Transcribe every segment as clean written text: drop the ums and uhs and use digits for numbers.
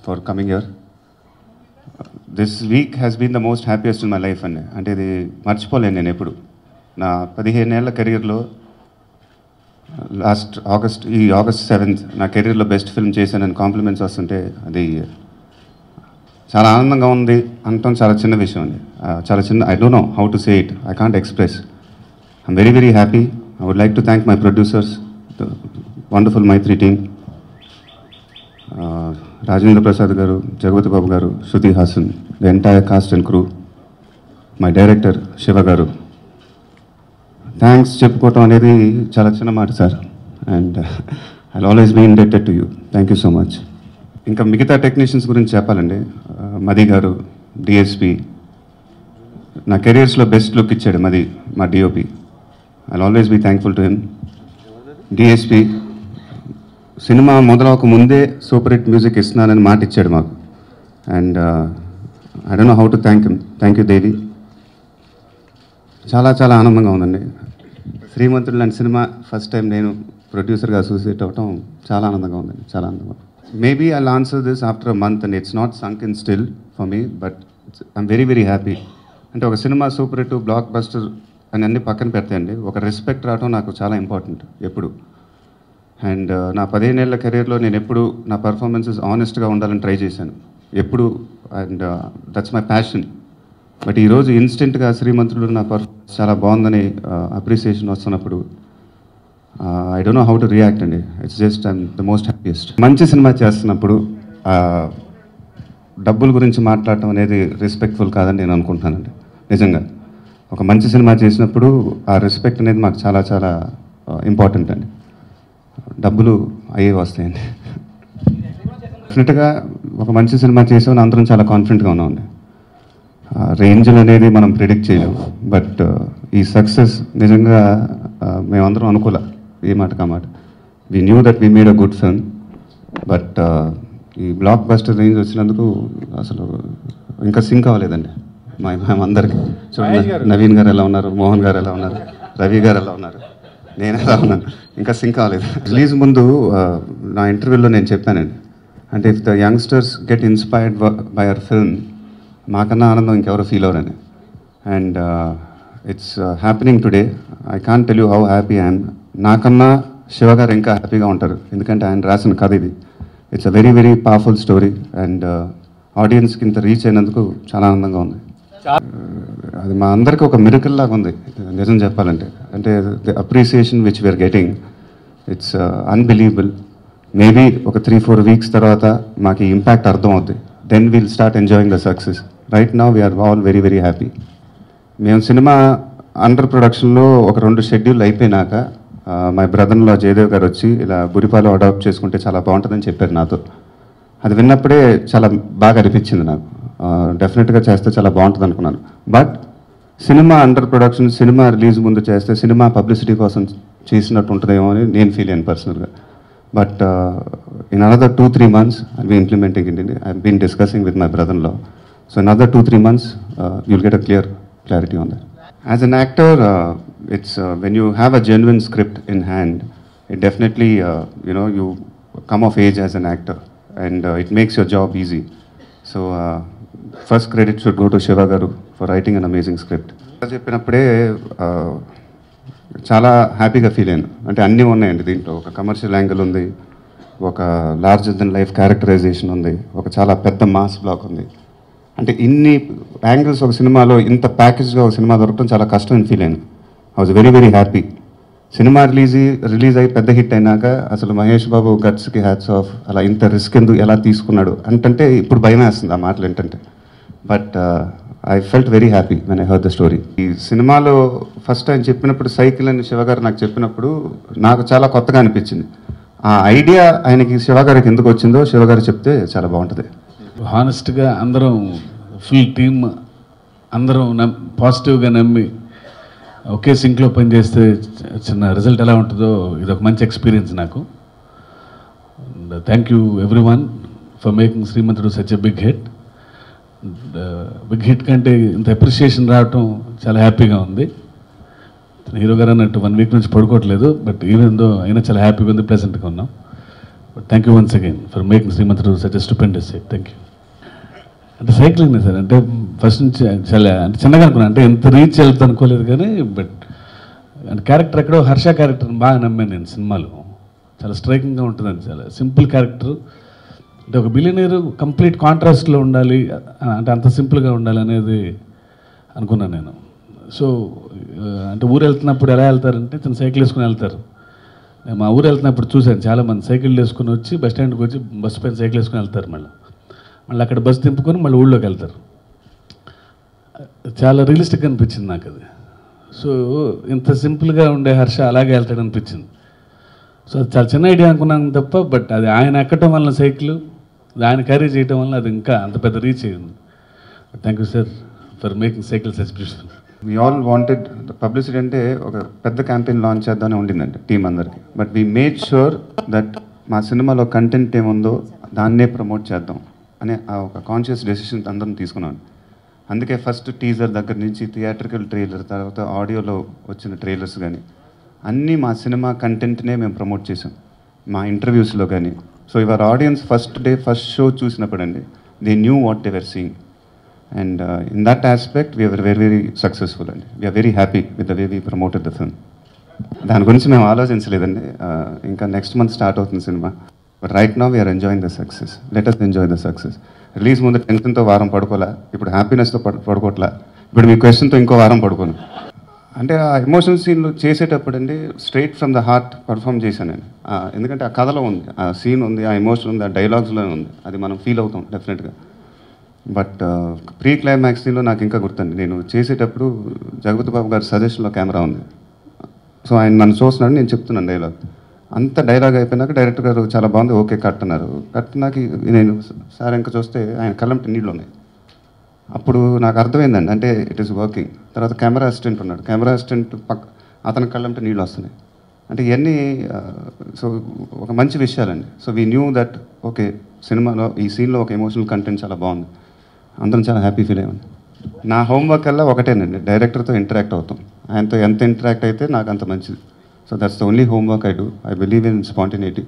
for coming here. This week has been the most happiest in my life అండి. అంటే ఇది మర్చిపోలేను నేను ఎప్పుడు. నా 15 ఏళ్ల కెరీర్లో లాస్ట్ ఆగస్ట్ 7th నా కెరీర్లో బెస్ట్ ఫిల్మ్ చేశానని కాంప్లిమెంట్స్ వస్తుంటే అది చాలా ఆనందంగా ఉంది అనటం చాలా చిన్న విషయం అండి. చాలా చిన్న, I don't know how to say it, I can't express. I'm very very happy. I would like to thank my producers, the wonderful Mythri team, Rajendra Prasad garu, Jagapathi Babu garu, Shruti Haasan, the entire cast and crew, my director Siva garu. Thanks చెప్పుకోవటం అనేది చాలా చిన్న మాట sir, and I always be indebted to you. Thank you so much. ఇంకా మిగతా technicians గురించి చెప్పాలండి. మది గారు, డిఎస్పి, నా కెరియర్స్లో బెస్ట్ లుక్ ఇచ్చాడు మది, మా DOP. I always be thankful to him. DSP సినిమా మొదలవక ముందే సూపర్ హిట్ మ్యూజిక్ ఇస్తున్నానని మాట ఇచ్చాడు మాకు, and I don't know how to thank him. Thank you Devi. చాలా చాలా ఆనందంగా ఉందండి. శ్రీమంతుడు లాంటి సినిమా ఫస్ట్ టైం నేను ప్రొడ్యూసర్గా అసోసియేట్ అవ్వటం చాలా ఆనందంగా ఉందండి, చాలా ఆనందంగా. Maybe I answer this after a month and it's not sunk in still for me, but I'm very very happy. అంటే ఒక సినిమా సూపర్ హిట్, బ్లాక్ బస్టర్ అని అన్నీ పక్కన పెడతాయండి, ఒక రెస్పెక్ట్ రావడం నాకు చాలా ఇంపార్టెంట్ ఎప్పుడు. అండ్ నా 15 ఏళ్ల కెరీర్లో నేను ఎప్పుడు నా పర్ఫార్మెన్సెస్ ఆనెస్ట్గా ఉండాలని ట్రై చేశాను ఎప్పుడు, and that's my passion. But ఈరోజు ఇన్స్టెంట్గా శ్రీమంతుడు నా పర్ఫార్మెన్స్ చాలా బాగుందని అప్రిసియేషన్ వస్తున్నప్పుడు I don't know how to react అండి. It's just I'm the most happiest. మంచి సినిమా చేస్తున్నప్పుడు డబ్బుల గురించి మాట్లాడటం అనేది రెస్పెక్ట్ఫుల్ కాదని నేను అనుకుంటున్నానండి. నిజంగా ఒక మంచి సినిమా చేసినప్పుడు ఆ రెస్పెక్ట్ అనేది మాకు చాలా చాలా ఇంపార్టెంట్ అండి. డబ్బులు అయ్యే వస్తాయండి. డెఫినెట్గా ఒక మంచి సినిమా చేసామని అందరం చాలా కాన్ఫిడెంట్గా ఉన్నామండి. రేంజ్లు అనేది మనం ప్రిడిక్ట్ చేయలేము, బట్ ఈ సక్సెస్ నిజంగా మేమందరం అనుకోలే, ఏ మాట కా మాట. We knew that we made a good film, but ఈ బ్లాక్ బస్టర్ రేంజ్ వచ్చినందుకు అసలు ఇంకా సింక్ అవ్వలేదండి మేమందరికీ. చూడండి, నవీన్ గారు ఎలా ఉన్నారు, మోహన్ గారు ఎలా ఉన్నారు, రవి గారు ఎలా ఉన్నారు, నేను ఎలా ఉన్నాను, ఇంకా సింక్ అవ్వలేదు. రిలీజ్ ముందు నా ఇంటర్వ్యూలో నేను చెప్పానండి, అంటే if the youngsters get inspired by our film, మాకన్నా ఆనందం ఇంకెవరో ఫీల్ అవ్వరని. And it's happening today. I can't tell you how happy I'm. నాకన్నా శివ గారు ఇంకా హ్యాపీగా ఉంటారు, ఎందుకంటే ఆయన రాసిన కథ ఇది. It's a very very powerful story, and ఆడియన్స్కి ఇంత రీచ్ అయినందుకు చాలా ఆనందంగా ఉంది. అది మా అందరికీ ఒక మిరకల్ లాగా ఉంది నిజం చెప్పాలంటే. అంటే the appreciation which we are getting, it's unbelievable. Maybe ఒక 3-4 వీక్స్ తర్వాత మాకు ఈ ఇంపాక్ట్ అర్థం అవుతుంది. Then we'll start enjoying the success. Right now we are all very very happy. మేము సినిమా అండర్ ప్రొడక్షన్లో ఒక 2 షెడ్యూల్ అయిపోయినాక మై బ్రదర్లో జయదేవ్ గారు వచ్చి ఇలా బురిపాలో అడాప్ట్ చేసుకుంటే చాలా బాగుంటుందని చెప్పారు నాతో. అది విన్నప్పుడే చాలా బాగా అనిపించింది నాకు. డెఫినెట్గా చేస్తే చాలా బాగుంటుంది అనుకున్నాను. But cinema under production, cinema release ముందు చేస్తే సినిమా పబ్లిసిటీ కోసం చేసినట్టు ఉంటుందేమో అని నేను ఫీల్ అయ్యాను పర్సనల్గా. But in another 2-3 months I'll be implementing it. I've been discussing with my brother-in-law. So another 2-3 months you'll get a clarity on that. As an actor, it's when you have a genuine script in hand, it definitely you come of age as an actor, and it makes your job easy. So first credit should go to Shiva Garu for writing an amazing script. చెప్పినప్పుడే చాలా హ్యాపీగా feel అయ్యాను. అంటే అన్నీ ఉన్నాయండి దీంట్లో. ఒక commercial angle ఉంది, ఒక లార్జర్ దెన్ లైఫ్ క్యారెక్టరైజేషన్ ఉంది, ఒక చాలా పెద్ద మాస్ బ్లాక్ ఉంది. అంటే ఇన్ని యాంగిల్స్ ఒక సినిమాలో, ఇంత ప్యాకేజ్గా ఒక సినిమా దొరకడం చాలా కష్టం అని ఫీల్ అయ్యాను. I was very very happy. Cinema release అయ్యి పెద్ద హిట్ అయినాక అసలు మహేష్ బాబు గట్స్కి హ్యాట్స్ ఆఫ్. అలా ఇంత రిస్క్ ఎందుకు, ఎలా తీసుకున్నాడు అంటే ఇప్పుడు భయం వేస్తుంది ఆ మాటలు ఏంటంటే. But I felt very happy when I heard the story. ఈ సినిమాలో ఫస్ట్ టైం చెప్పినప్పుడు సైకిల్ అని శివగారు నాకు చెప్పినప్పుడు నాకు చాలా కొత్తగా అనిపించింది. ఆ ఐడియా ఆయనకి శివగారికి ఎందుకు వచ్చిందో శివగారు చెప్తే చాలా బాగుంటుంది. హానెస్ట్గా అందరం ఫుల్ టీమ్ అందరం పాజిటివ్గా నమ్మి ఒకే సింక్లో పనిచేస్తే చిన్న రిజల్ట్ ఎలా ఉంటుందో ఇది ఒక మంచి ఎక్స్పీరియన్స్ నాకు. And thank you everyone for making Srimanthudu such a big hit. Big hit కంటే ఇంత అప్రిషియేషన్ రావటం చాలా హ్యాపీగా ఉంది. హీరో గారు అన్నట్టు 1 వీక్ నుంచి పడుకోవట్లేదు, బట్ ఈవెన్ దో అయినా చాలా హ్యాపీగా ఉంది, ప్లెజెంట్గా ఉన్నాం. But thank you once again for making Srimanthudu such a stupendous set. Thank you. అంటే సైక్లింగ్ సార్, అంటే ఫస్ట్ నుంచి చాలా అంటే చిన్నగా అనుకున్నాను, అంటే ఎంత రీచ్ వెళ్తా అనుకోలేదు కానీ, బట్ అంటే క్యారెక్టర్ ఎక్కడో హర్ష క్యారెక్టర్ని బాగా నమ్మాను నేను సినిమాలో. చాలా స్ట్రైకింగ్గా ఉంటుందండి, చాలా సింపుల్ క్యారెక్టర్. అంటే ఒక బిలియనీర్ కంప్లీట్ కాంట్రాస్ట్లో ఉండాలి, అంటే అంత సింపుల్గా ఉండాలి అనేది అనుకున్నాను నేను. సో అంటే ఊరు వెళ్తున్నప్పుడు ఎలా వెళ్తారంటే తను సైకిల్ వేసుకుని వెళ్తారు. నేను మా ఊరు వెళ్తున్నప్పుడు చూశాను చాలామంది సైకిల్ వేసుకుని వచ్చి బస్ స్టాండ్కి వచ్చి బస్సు పైన సైకిల్ వేసుకుని వెళ్తారు, మళ్ళీ అక్కడ బస్సు దింపుకొని మళ్ళీ ఊళ్ళోకి వెళ్తారు. చాలా రియలిస్టిక్గా అనిపించింది నాకు అది. సో ఇంత సింపుల్గా ఉండే హర్ష అలాగే వెళ్తాడు అనిపించింది. సో అది చాలా చిన్న ఐడియా అనుకున్నాను తప్ప, బట్ అది ఆయన ఎక్కడం వల్ల సైకిల్ ఆయన క్యారీ చేయడం వల్ల అది ఇంకా అంత పెద్ద రీచ్ అయ్యింది. Thank you sir for making cycle such beautiful. We all wanted publicity, అంటే ఒక పెద్ద క్యాంపెయిన్ లాంచ్ చేద్దామని ఉండిందండి టీం అందరికి. But we made sure that మా సినిమాలో కంటెంట్ ఏముందో దాన్నే ప్రమోట్ చేద్దాం అనే ఒక కాన్షియస్ డెసిషన్ అందరం తీసుకున్నాను. అందుకే ఫస్ట్ టీజర్ దగ్గర నుంచి థియేట్రికల్ ట్రైలర్, తర్వాత ఆడియోలో వచ్చిన ట్రైలర్స్ కానీ అన్నీ మా సినిమా కంటెంట్నే మేము ప్రమోట్ చేసాం మా ఇంటర్వ్యూస్లో కానీ. So your audience first day first show చూసినప్పుడు అండి they knew what they were seeing, and in that aspect we are very very successful అండి. We are very happy with the way we promoted the film. దాని గురించి మేము ఆలోచించలేదండి, ఇంకా next month start అవుతుంది సినిమా. But right now we are enjoying the success. Let us enjoy the success. Release ముందు టెన్షన్తో వారం పడుకోలే, ఇప్పుడు హ్యాపీనెస్తో పడుకోవట్లా, ఇప్పుడు మీ క్వశ్చన్తో ఇంకో వారం పడుకోను. అంటే ఆ ఎమోషన్ సీన్లు చేసేటప్పుడు అండి straight from the heart perform చేశానండి. ఎందుకంటే ఆ కథలో ఉంది, ఆ సీన్ ఉంది, ఆ ఎమోషన్ ఉంది, ఆ డైలాగ్స్లో ఉంది, అది మనం ఫీల్ అవుతాం డెఫినెట్గా. బట్ ప్రీ క్లైమాక్స్ సీన్లో నాకు ఇంకా గుర్తండి, నేను చేసేటప్పుడు జగపతి బాబు గారి సజెషన్లో కెమెరా ఉంది. సో ఆయన నన్ను చూస్తున్నాడు, నేను చెప్తున్నాను డైలాగ్. అంత డైలాగ్ అయిపోయినాక డైరెక్టర్ గారు చాలా బాగుంది, ఓకే కట్ అన్నారు. కట్ నాకు నేను సార్ ఇంకా చూస్తే ఆయన కళ్ళంటి నీళ్ళు ఉన్నాయి. అప్పుడు నాకు అర్థమైందండి, అంటే ఇట్ ఈస్ వర్కింగ్. తర్వాత కెమెరా అసిస్టెంట్ ఉన్నాడు, కెమెరా అసిస్టెంట్ అతని కళ్ళంటే నీళ్ళు వస్తున్నాయి. అంటే ఇవన్నీ సో ఒక మంచి విషయాలండి. So we knew that okay సినిమాలో ఈ సీన్లో ఒక ఎమోషనల్ కంటెంట్ చాలా బాగుంది, అందరం చాలా హ్యాపీ ఫీల్ అయ్యామండి. నా హోంవర్క్ అలా ఒకటేనండి, డైరెక్టర్తో ఇంటరాక్ట్ అవుతాం. ఆయనతో ఎంత ఇంటరాక్ట్ అయితే నాకు అంత మంచిది. So that's the only homework I do. I believe in spontaneity.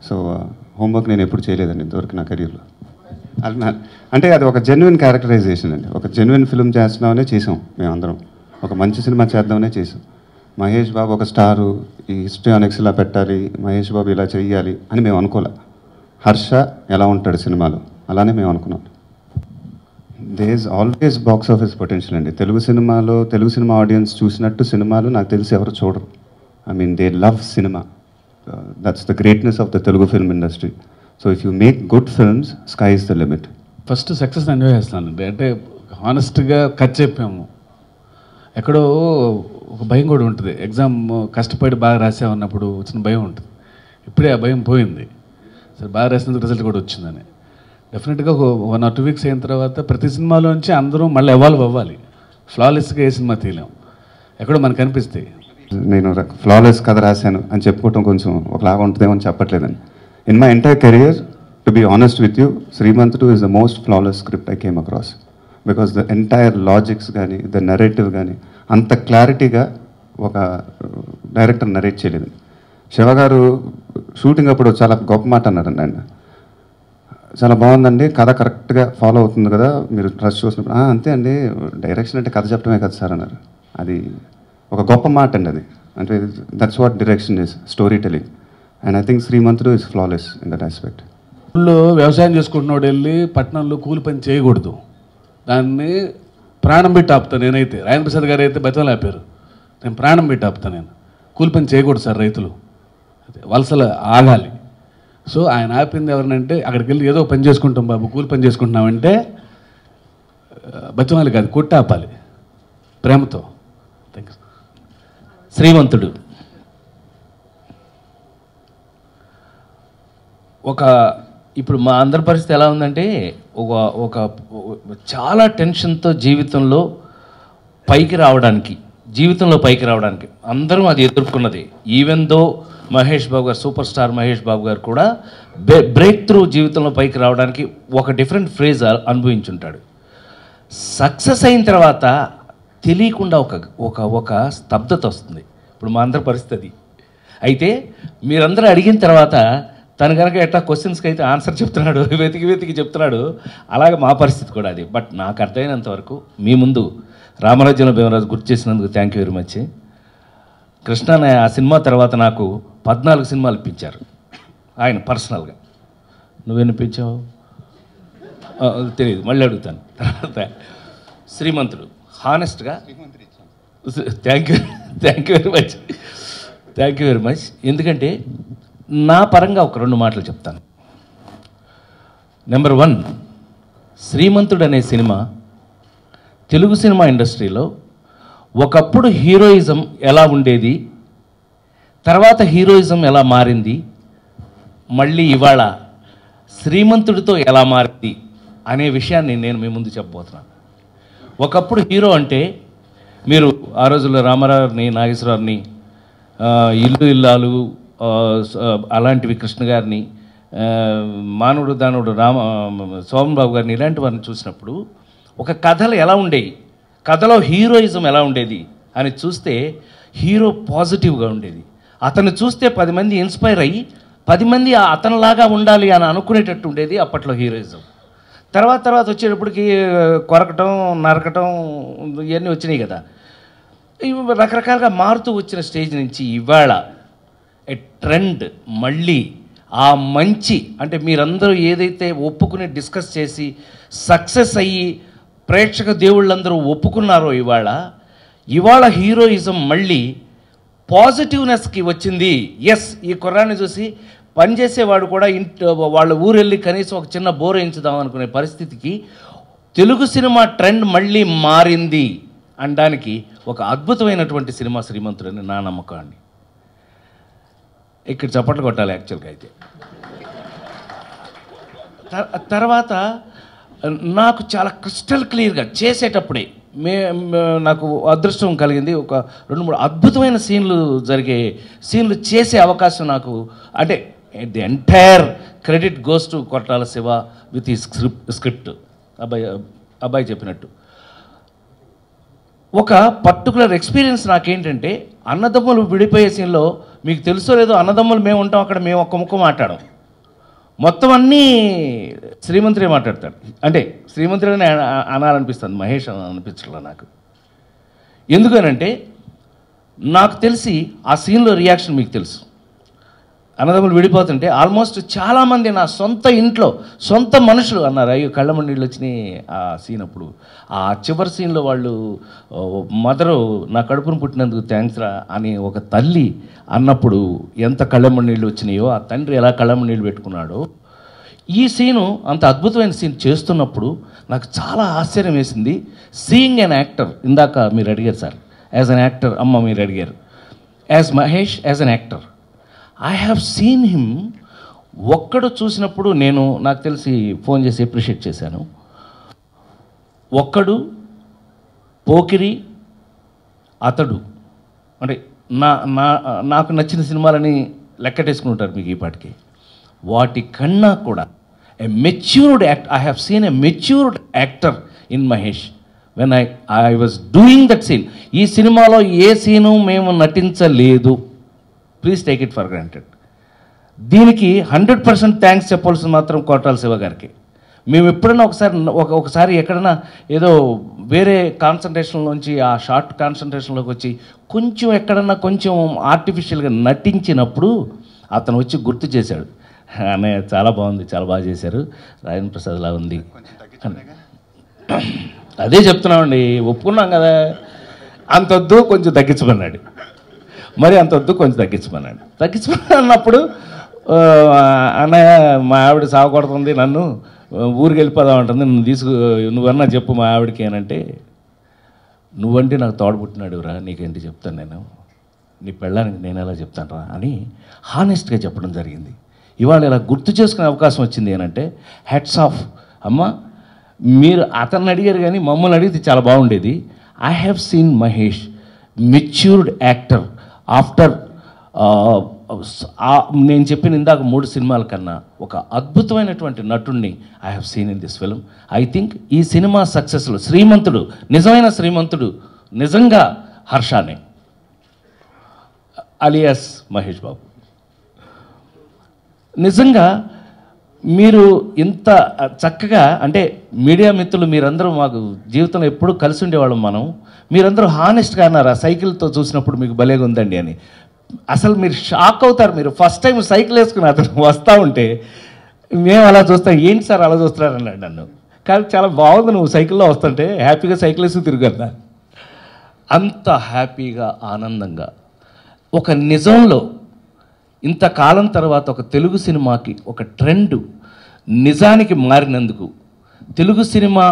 So homework నేను ఎప్పుడు చేయలేదండి ఇంతవరకు నా కెరీర్లో. అంటే అది ఒక జెన్యున్ క్యారెక్టరైజేషన్ అండి. ఒక జెన్యున్ ఫిల్మ్ చేస్తున్నామనే చేసాం మేమందరం, ఒక మంచి సినిమా చేద్దామనే చేసాం. మహేష్ బాబు ఒక స్టారు, ఈ హిస్టరీ ఆన్ ఎక్స్ ఇలా పెట్టాలి, మహేష్ బాబు ఇలా చెయ్యాలి అని మేము అనుకోలే. హర్ష ఎలా ఉంటాడు సినిమాలో అలానే మేము అనుకున్నాం. They is always box office potential అండి. తెలుగు సినిమా ఆడియన్స్ చూసినట్టు సినిమాలు నాకు తెలిసి ఎవరు చూడరు. I mean, they love cinema. That's the greatness of the Telugu film industry. So if you make good films, sky is the limit. First success enjoy చేస్తానండి. అంటే హానెస్ట్గా కట్ చెప్పాము. ఎక్కడో ఒక భయం కూడా ఉంటుంది, ఎగ్జామ్ కష్టపడి బాగా రాసామన్నప్పుడు వచ్చిన భయం ఉంటుంది. ఇప్పుడే ఆ భయం పోయింది. సరే బాగా రాసినందుకు రిజల్ట్ కూడా వచ్చిందని. డెఫినెట్గా ఒక 1 or 2 weeks అయిన తర్వాత ప్రతి సినిమాలోంచి అందరూ మళ్ళీ ఎవాల్వ్ అవ్వాలి. ఫ్లాలెస్గా ఏ సినిమా తీయలేం, ఎక్కడో మనకు అనిపిస్తాయి. నేను ఫ్లాలెస్ కథ రాశాను అని చెప్పుకోవటం కొంచెం ఒకలాగా ఉంటుందేమో అని చెప్పట్లేదండి. In my entire career, to be honest with you, Srimanthudu is the most flawless script I came across. Because the entire logics కానీ ద నరేటివ్ కానీ అంత క్లారిటీగా ఒక డైరెక్టర్ నరేట్ చేయలేదు. శివ గారు షూటింగ్ అప్పుడు చాలా గొప్ప మాట అన్నారండి ఆయన, చాలా బాగుందండి కథ కరెక్ట్గా ఫాలో అవుతుంది కదా మీరు ట్రస్ట్ చూసినప్పుడు. అంతే అండి, డైరెక్షన్ అంటే కథ చెప్పడమే కదా సార్ అన్నారు. అది ఒక గొప్ప మాట అండి అది. అంటే that's what direction is, story telling. And I think Srimanthudu is flawless in that aspect. ఊళ్ళో వ్యవసాయం చేసుకుంటున్నాడు వెళ్ళి పట్టణంలో కూలి పని చేయకూడదు, దాన్ని ప్రాణం పెట్టి ఆపుతాను నేనైతే. రాజేంద్ర ప్రసాద్ గారు అయితే బతిమలు ఆపారు, నేను ప్రాణం పెట్టి ఆపుతాను, నేను కూలి పని చేయకూడదు సార్, రైతులు వలసలు ఆగాలి. సో ఆయన ఆపింది ఎవరినంటే అక్కడికి వెళ్ళి ఏదో పని చేసుకుంటాం బాబు, కూలి పని చేసుకుంటున్నామంటే బతిమాలి కాదు, కొట్టి ఆపాలి ప్రేమతో. Thank you. శ్రీమంతుడు ఇప్పుడు మా అందరి పరిస్థితి ఎలా ఉందంటే ఒక చాలా టెన్షన్తో జీవితంలో పైకి రావడానికి అందరం అది ఎదుర్కొన్నది. ఈవెన్ దో మహేష్ బాబు గారు, సూపర్ స్టార్ మహేష్ బాబు గారు కూడా బ్రేక్ త్రూ జీవితంలో పైకి రావడానికి ఒక డిఫరెంట్ ఫేజ్ అనుభవించుంటాడు. సక్సెస్ అయిన తర్వాత తెలియకుండా ఒక స్తబ్దత వస్తుంది. ఇప్పుడు మా అందరి పరిస్థితి. అయితే మీరందరూ అడిగిన తర్వాత తను కనుక ఎట్లా క్వశ్చన్స్కి అయితే ఆన్సర్ చెప్తున్నాడు, వెతికి వెతికి చెప్తున్నాడు, అలాగే మా పరిస్థితి కూడా అది. బట్ నాకు అర్థమైనంత వరకు మీ ముందు రామరాజ్యంలో భీమరాజు గుర్తు చేసినందుకు thank you very much. Krishna ఆ సినిమా తర్వాత నాకు 14 సినిమాలు ఇప్పించారు ఆయన పర్సనల్గా. నువ్వెన్ని ఇప్పించావు తెలియదు, మళ్ళీ అడుగుతాను. తర్వాత శ్రీమంతుడు హానెస్ట్గా thank you very much, thank you very much. ఎందుకంటే నా పరంగా ఒక 2 మాటలు చెప్తాను. నెంబర్ 1, శ్రీమంతుడు అనే సినిమా తెలుగు సినిమా ఇండస్ట్రీలో ఒకప్పుడు హీరోయిజం ఎలా ఉండేది, తర్వాత హీరోయిజం ఎలా మారింది, మళ్ళీ ఇవాళ శ్రీమంతుడితో ఎలా మారింది అనే విషయాన్ని నేను మీ ముందు చెప్పబోతున్నాను. ఒకప్పుడు హీరో అంటే మీరు ఆ రోజుల్లో రామారావుని, నాగేశ్వరరావుని, ఇల్లు ఇల్లాలు అలాంటివి, కృష్ణ గారిని, మానవుడు దానుడు సోమన్ బాబు గారిని, ఇలాంటి వారిని చూసినప్పుడు ఒక కథలు ఎలా ఉండేవి, కథలో హీరోయిజం ఎలా ఉండేది అని చూస్తే హీరో పాజిటివ్గా ఉండేది. అతను చూస్తే 10 మంది ఇన్స్పైర్ అయ్యి 10 మంది అతనిలాగా ఉండాలి అని అనుకునేటట్టు ఉండేది అప్పట్లో హీరోయిజం. తర్వాత వచ్చేటప్పటికి కొరకటం, నరకటం ఇవన్నీ వచ్చినాయి కదా. ఇవి రకరకాలుగా మారుతూ వచ్చిన స్టేజ్ నుంచి ఇవాళ ఏ ట్రెండ్ మళ్ళీ ఆ మంచి, అంటే మీరందరూ ఏదైతే ఒప్పుకుని డిస్కస్ చేసి సక్సెస్ అయ్యి ప్రేక్షక దేవుళ్ళందరూ ఒప్పుకున్నారో ఇవాళ హీరోయిజం మళ్ళీ పాజిటివ్నెస్కి వచ్చింది. ఎస్, ఈ కుర్రాన్ని చూసి పనిచేసేవాడు కూడా వాళ్ళ ఊరు వెళ్ళి కనీసం ఒక చిన్న బోర్ వేయించుదాం అనుకునే పరిస్థితికి తెలుగు సినిమా ట్రెండ్ మళ్ళీ మారింది అనడానికి ఒక అద్భుతమైనటువంటి సినిమా శ్రీమంతుడు అని నా నమ్మకాన్ని. ఇక్కడ చప్పట్లు కొట్టాలి యాక్చువల్గా అయితే. తర్వాత నాకు చాలా క్రిస్టల్ క్లియర్గా చేసేటప్పుడే నాకు అదృష్టం కలిగింది. ఒక 2-3 అద్భుతమైన సీన్లు చేసే అవకాశం నాకు, అంటే the entire credit goes to Koratala Siva with ఈ స్క్రిప్ట్. అబ్బాయి చెప్పినట్టు ఒక పర్టికులర్ ఎక్స్పీరియన్స్ నాకేంటంటే, అన్నదమ్ములు విడిపోయే సీన్లో మీకు తెలుసో లేదో, అన్నదమ్ములు మేము ఉంటాం అక్కడ, మేము ఒక్క ముక్క మాట్లాడం, మొత్తం అన్నీ శ్రీమంతుడే మాట్లాడతాడు. అంటే శ్రీమంతుడని అనాలనిపిస్తుంది, మహేష్ అనిపించట్లా నాకు. ఎందుకనంటే నాకు తెలిసి ఆ సీన్లో రియాక్షన్ మీకు తెలుసు. అన్నదమ్ములు విడిపోతుంటే ఆల్మోస్ట్ చాలామంది నా సొంత ఇంట్లో సొంత మనుషులు అన్నారు, అయ్యో కళ్ళమ్మ నీళ్ళు వచ్చినాయి ఆ సీన్ అప్పుడు. ఆ చివరి సీన్లో వాళ్ళు మదరు నా కడుపును పుట్టినందుకు థ్యాంక్స్ రా అని ఒక తల్లి అన్నప్పుడు ఎంత కళ్ళమ్మ నీళ్ళు వచ్చినాయో, ఆ తండ్రి ఎలా కళ్ళమ్మ నీళ్ళు పెట్టుకున్నాడో, ఈ సీను అంత అద్భుతమైన సీన్ చేస్తున్నప్పుడు నాకు చాలా ఆశ్చర్యం వేసింది. సీయింగ్ అన్ యాక్టర్, ఇందాక మీరు అడిగారు సార్, యాజ్ అన్ యాక్టర్ అమ్మ మీరు అడిగారు, as Mahesh as an actor I have seen him. ఒక్కడు చూసినప్పుడు నాకు తెలిసి ఫోన్ చేసి అప్రిషియేట్ చేశాను. ఒక్కడు, పోకిరి, అతడు, అంటే నాకు నచ్చిన సినిమాలని లెక్కటేసుకుంటారు మీకు ఈ పాటికి. వాటి కన్నా కూడా a matured I have seen a matured actor in Mahesh when I was doing that scene. ఈ సినిమాలో ఏ సీను మేము నటించలేదు, please take it for granted. దీనికి 100% థ్యాంక్స్ చెప్పాల్సింది మాత్రం కోటాల శివ గారికి. మేము ఎప్పుడైనా ఒకసారి ఎక్కడైనా ఏదో వేరే కాన్సన్ట్రేషన్లోంచి ఆ షార్ట్ కాన్సన్ట్రేషన్లోకి వచ్చి కొంచెం ఎక్కడన్నా కొంచెం ఆర్టిఫిషియల్గా నటించినప్పుడు అతను వచ్చి గుర్తు చేశాడు, అన్నయ్య చాలా బాగుంది, చాలా బాగా చేశారు, రాజేంద్ర ప్రసాద్ లా ఉంది. అదే చెప్తున్నామండి, ఒప్పుకున్నాం కదా, అంతొద్దు కొంచెం తగ్గించమన్నాడు, మరి అంతొద్దు కొంచెం తగ్గించమన్నాడు. అన్నప్పుడు అన్నయ్య మా ఆవిడ సాగకొడుతుంది, నన్ను ఊరికి వెళ్ళిపోదామంటుంది, నువ్వన్నా చెప్పు మా ఆవిడకి అనంటే, నువ్వంటే నాకు తోడబుట్టినాడు రా, నీకేంటి చెప్తాను నేను, నీ పెళ్ళానికి నేను ఎలా చెప్తాను రా అని హానెస్ట్గా చెప్పడం జరిగింది. ఇవాళ ఇలా గుర్తు చేసుకునే అవకాశం వచ్చింది అనంటే హ్యాట్స్ ఆఫ్. అమ్మ మీరు అతన్ని అడిగారు కానీ మమ్మల్ని అడిగితే చాలా బాగుండేది. I have seen Mahesh matured actor after నేను చెప్పిన ఇందాక 3 సినిమాల కన్నా ఒక అద్భుతమైనటువంటి నటుడిని I have seen in this film. I think ఈ సినిమా సక్సెస్లో శ్రీమంతుడు, నిజమైన శ్రీమంతుడు నిజంగా హర్షానే అలియాస్ మహేష్ బాబు. నిజంగా మీరు ఇంత చక్కగా అంటే మీడియా మిత్రులు మీరందరూ మాకు జీవితంలో ఎప్పుడూ కలిసి ఉండేవాళ్ళం మనం. మీరందరూ హానెస్ట్గా అన్నారు ఆ సైకిల్తో చూసినప్పుడు మీకు భలేగా ఉందండి అని. అసలు మీరు షాక్ అవుతారు. మీరు ఫస్ట్ టైం సైకిల్ వేసుకుని అతను వస్తూ ఉంటే మేము అలా చూస్తాం, ఏంటి సార్ అలా చూస్తున్నారు అన్నాడు నన్ను. కానీ చాలా బాగుంది నువ్వు సైకిల్లో వస్తుంటే, హ్యాపీగా సైకిల్ వేసి తిరగన్నా. అంత హ్యాపీగా ఆనందంగా ఒక నిజంలో ఇంతకాలం తర్వాత ఒక తెలుగు సినిమాకి ఒక ట్రెండ్ నిజానికి మారినందుకు, తెలుగు సినిమా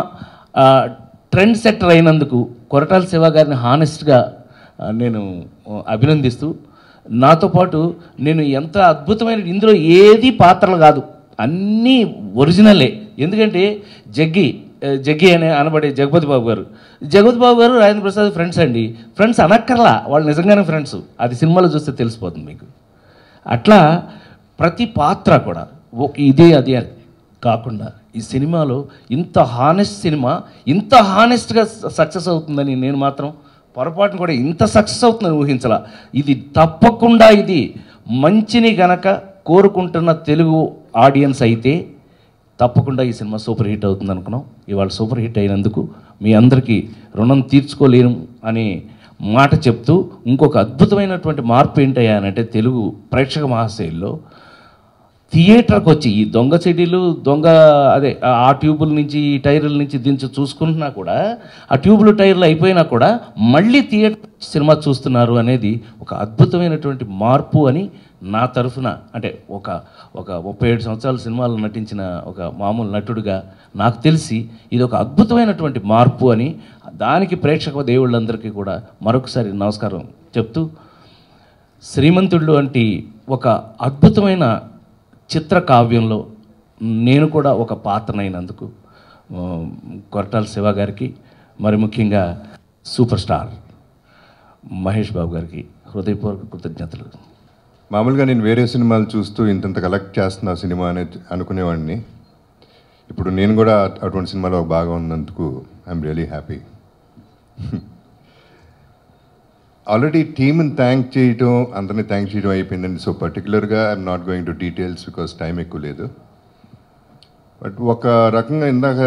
ట్రెండ్ సెట్టర్ అయినందుకు కొరటాల శివ గారిని హానెస్ట్గా నేను అభినందిస్తూ, నాతో పాటు నేను ఎంత అద్భుతమైన ఇందులో ఏది పాత్రలు కాదు, అన్నీ ఒరిజినలే. ఎందుకంటే జగ్గి అనే అనబడే జగపతి బాబు గారు రాజేంద్ర ప్రసాద్ ఫ్రెండ్స్ అండి. ఫ్రెండ్స్ అనక్కర్లా, వాళ్ళు నిజంగానే ఫ్రెండ్స్. అది సినిమాలో చూస్తే తెలిసిపోతుంది మీకు. అట్లా ప్రతి పాత్ర కూడా ఇదే అది కాకుండా ఈ సినిమాలో ఇంత హానెస్ట్ సినిమా ఇంత హానెస్ట్గా సక్సెస్ అవుతుందని నేను మాత్రం పొరపాటును కూడా ఇంత సక్సెస్ అవుతుందని ఊహించలా. ఇది తప్పకుండా ఇది మంచిని గనక కోరుకుంటున్న తెలుగు ఆడియన్స్ అయితే తప్పకుండా ఈ సినిమా సూపర్ హిట్ అవుతుంది అనుకున్నాం. ఇవాళ సూపర్ హిట్ అయినందుకు మీ అందరికీ రుణం తీర్చుకోలేను అనే మాట చెప్తూ, ఇంకొక అద్భుతమైనటువంటి మార్పు ఏంటయ్యానంటే తెలుగు ప్రేక్షక మహాశైల్లో థియేటర్కి వచ్చి ఈ దొంగ చెడీలు ఆ ట్యూబుల నుంచి ఈ టైర్ల నుంచి దించి చూసుకుంటున్నా కూడా, ఆ ట్యూబులు టైర్లు అయిపోయినా కూడా మళ్ళీ థియేటర్ సినిమా చూస్తున్నారు అనేది ఒక అద్భుతమైనటువంటి మార్పు అని నా తరఫున, అంటే ఒక 37 సంవత్సరాల సినిమాలు నటించిన ఒక మామూలు నటుడిగా నాకు తెలిసి ఇది ఒక అద్భుతమైనటువంటి మార్పు అని, దానికి ప్రేక్షక దేవుళ్ళందరికీ కూడా మరొకసారి నమస్కారం చెప్తూ, శ్రీమంతుడు వంటి ఒక అద్భుతమైన చిత్ర కావ్యంలో నేను కూడా ఒక పాత్రనైనందుకు కొరటాల శివ గారికి, మరి ముఖ్యంగా సూపర్ స్టార్ మహేష్ బాబు గారికి హృదయపూర్వక కృతజ్ఞతలు. మామూలుగా నేను వేరే సినిమాలు చూస్తూ ఇంత కలెక్ట్ చేస్తున్నా సినిమా అనేది అనుకునేవాడిని. ఇప్పుడు నేను కూడా అటువంటి సినిమాలో ఒక భాగం ఉన్నందుకు ఐఎమ్ రియలీ హ్యాపీ. ఆల్రెడీ టీమ్ని థ్యాంక్ చేయడం, అందరినీ థ్యాంక్ చేయడం అయిపోయిందండి. సో పర్టికులర్గా I'm not going to details because time ఎక్కువ లేదు. బట్ ఒక రకంగా ఇందాక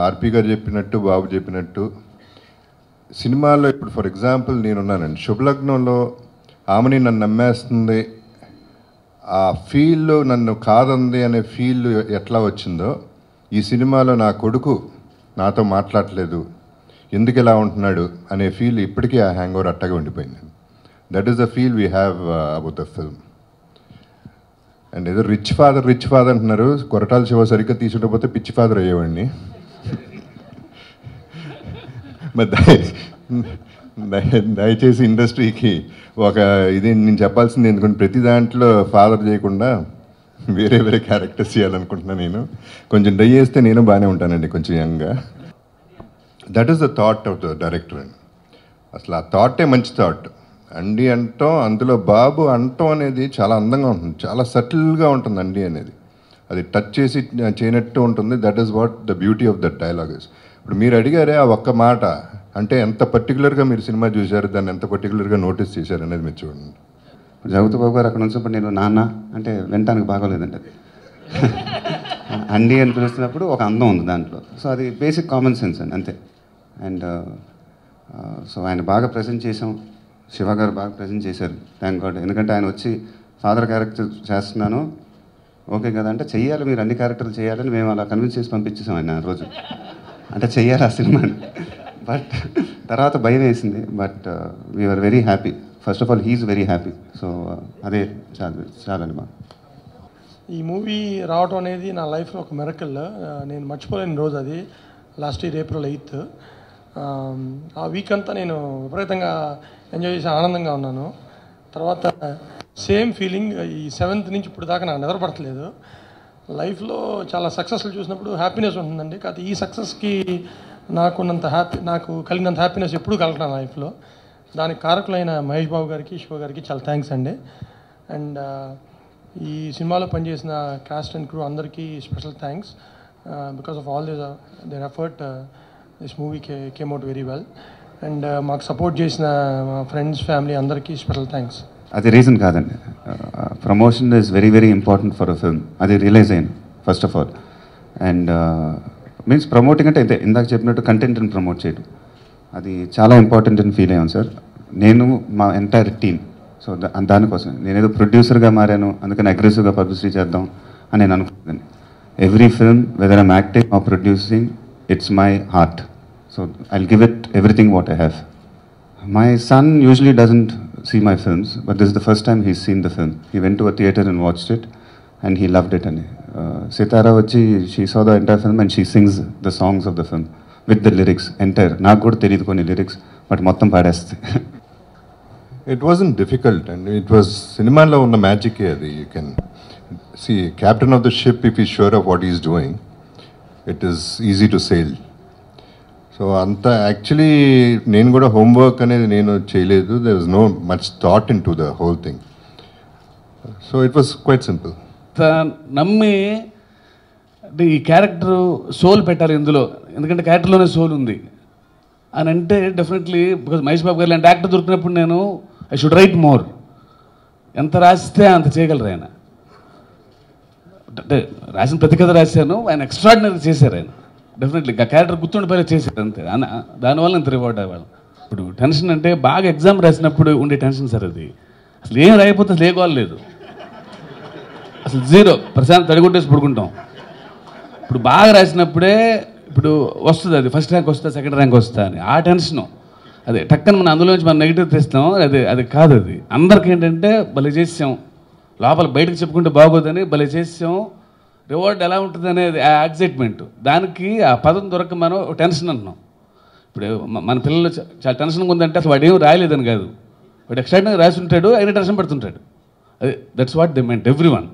ఆర్పి గారు చెప్పినట్టు, బాబు చెప్పినట్టు, సినిమాలో ఇప్పుడు ఫర్ ఎగ్జాంపుల్ నేనున్నానండి, శుభలగ్నంలో ఆమెని నన్ను నమ్మేస్తుంది, ఆ ఫీల్ నన్ను కాదంది అనే ఫీల్ ఎట్లా వచ్చిందో, ఈ సినిమాలో నా కొడుకు నాతో మాట్లాడలేదు, ఎందుకు ఇలా ఉంటున్నాడు అనే ఫీల్ ఇప్పటికీ ఆ హ్యాంగ్ ఓవర్ అట్టగా ఉండిపోయింది. That is the feel we have about the film. And ఏదో రిచ్ ఫాదర్ అంటున్నారు, కొరటాల శివ సరిగ్గా తీసుకుంటపోతే పిచ్చి ఫాదర్ అయ్యేవాడిని. దయచేసి ఇండస్ట్రీకి ఒక ఇది నేను చెప్పాల్సింది, ఎందుకంటే ప్రతి దాంట్లో ఫాదర్ చేయకుండా వేరే క్యారెక్టర్స్ చేయాలనుకుంటున్నాను. నేను కొంచెం డై చేస్తే నేను బాగానే ఉంటానండి, కొంచెం యంగ్గా. That is the thought of the director అండి. అసలు ఆ థాటే మంచి థాట్. అండి అంటాం, అందులో బాబు అంటాం అనేది చాలా అందంగా ఉంటుంది, చాలా సటిల్గా ఉంటుంది అండి అనేది. అది టచ్ చేసి చేయనట్టు ఉంటుంది. That is what the beauty of that dialogue is. ఇప్పుడు మీరు అడిగారే ఆ ఒక్క మాట, అంటే ఎంత పర్టికులర్గా మీరు సినిమా చూశారు, దాన్ని ఎంత పర్టికులర్గా నోటీస్ చేశారు అనేది మీరు చూడండి. జగపతి బాబు గారు అక్కడ నుంచినప్పుడు నేను నాన్న అంటే వినటానికి బాగోలేదండి. అది అండి అని పిలుస్తున్నప్పుడు ఒక అందం ఉంది దాంట్లో. సో అది బేసిక్ కామన్ సెన్స్ అండి, అంతే. అండ్ సో ఆయన బాగా ప్రజెంట్ చేసాం, శివ గారు బాగా ప్రజెంట్ చేశారు, థ్యాంక్ గాడ్. ఎందుకంటే ఆయన వచ్చి ఫాదర్ క్యారెక్టర్ చేస్తున్నాను ఓకే కదా అంటే, చెయ్యాలి మీరు అన్ని క్యారెక్టర్లు చేయాలని మేము అలా కన్విన్స్ చేసి పంపించేసాం ఆయన ఆ రోజు. అంటే చెయ్యాలి ఆ సినిమాని. బట్ తర్వాత భయం వేసింది. But we are very happy. First of all he's very happy. So అదే చాలండి మా. ఈ మూవీ రావడం అనేది నా లైఫ్లో ఒక మిరకల్. నేను మర్చిపోలేని రోజు అది. Last year April 8th. ఆ వీక్ అంతా నేను విపరీతంగా ఎంజాయ్ చేసి ఆనందంగా ఉన్నాను. తర్వాత సేమ్ ఫీలింగ్ ఈ 7th నుంచి ఇప్పుడు దాకా నాకు నిద్ర పడట్లేదు. లైఫ్లో చాలా సక్సెస్లు చూసినప్పుడు హ్యాపీనెస్ ఉంటుందండి. కాకపోతే ఈ సక్సెస్కి నాకు కలిగినంత హ్యాపీనెస్ ఎప్పుడూ కలగడం లైఫ్లో. దానికి కారకులైన మహేష్ బాబు గారికి, శివ గారికి చాలా థ్యాంక్స్ అండి. అండ్ ఈ సినిమాలో పనిచేసిన కాస్ట్ అండ్ క్రూ అందరికీ special thanks. Because of all their effort this movie came out very well. And మాకు సపోర్ట్ చేసిన మా ఫ్రెండ్స్, ఫ్యామిలీ అందరికీ స్పెషల్ థ్యాంక్స్. అది రీజన్ కాదండి. Promotion is very very important for a film. అది realise అయ్యాను first of all. And means promoting అంటే ఇంతే, ఇందాక చెప్పినట్టు కంటెంట్ని ప్రమోట్ చేయడం అది చాలా ఇంపార్టెంట్ అని ఫీల్ అయ్యాను సార్. నేను మా ఎంటైర్ టీమ్. సో దానికోసం నేనేదో ప్రొడ్యూసర్గా మారాను, అందుకని అగ్రెసివ్గా పబ్లిసిటీ చేద్దాం అని నేను అనుకుంటున్నాను. Every film whether I'm acting or producing, it's my heart. So I'll give it everything what I have. My son usually doesn't see my films, but this is the first time he's seen the film. He went to a theater and watched it, and he loved it. And Sitara vachi, she saw the entire film and she sings the songs of the film with the lyrics entire. నాకు కూడా తెలియదు కొన్ని lyrics, but మొత్తం పాడేస్తుంది. It wasn't difficult, and it was సినిమాలో ఉన్న magic అది. You can see captain of the ship, if he's sure of what he's doing, it is easy to sail. So అంత actually నేను కూడా హోంవర్క్ అనేది నేను చేయలేదు. There was no much thought into the whole thing. So it was quite simple. నమ్మి అంటే ఈ character soul పెట్టాలి ఇందులో, ఎందుకంటే క్యారెక్టర్లోనే సోల్ ఉంది అని అంటే డెఫినెట్లీ బికాజ్ మహేష్ బాబు గారు లాంటి యాక్టర్ దొరికినప్పుడు నేను ఐ షుడ్ రైట్ మోర్. ఎంత రాస్తే అంత చేయగలరు ఆయన. అంటే రాసిన ప్రతి కథ రాశాను, ఆయన ఎక్స్ట్రాడినరీ చేశారు ఆయన. డెఫినెట్లీ ఆ క్యారెక్టర్ గుర్తుండిపోయేలా చేశారు అంతే. దానివల్ల ఇంత రివార్డ్ అవ్వాలి. ఇప్పుడు టెన్షన్ అంటే బాగా ఎగ్జామ్ రాసినప్పుడు ఉండే టెన్షన్ సార్ అది. అసలు ఏం రాయిపోతే అసలు ఏ గోల్ లేదు, అసలు జీరో, ప్రశాంత్ తడిగొట్టేసి పడుకుంటాం. ఇప్పుడు బాగా రాసినప్పుడే ఇప్పుడు వస్తుంది అది, ఫస్ట్ ర్యాంక్ వస్తా సెకండ్ ర్యాంక్ వస్తా అని ఆ టెన్షను. అదే టక్కన మనం అందులోంచి మనం నెగిటివ్ తెస్తాం. అది కాదు. అది అందరికీ ఏంటంటే భలే చేసాం, లోపల బయటకు చెప్పుకుంటే బాగోదని భలే చేసాం, రివార్డ్ ఎలా ఉంటుంది అనేది ఆ ఎగ్జైట్మెంట్. దానికి ఆ పదం దొరక మనం టెన్షన్ అంటున్నాం. ఇప్పుడు మన పిల్లలు చాలా టెన్షన్గా ఉందంటే అసలు వాడు ఏం రాయలేదని కాదు, వాడు ఎక్స్ట్రాడినరీ రాసి ఉంటాడు, అయినా టెన్షన్ పడుతుంటాడు. అదే that's what they meant every one.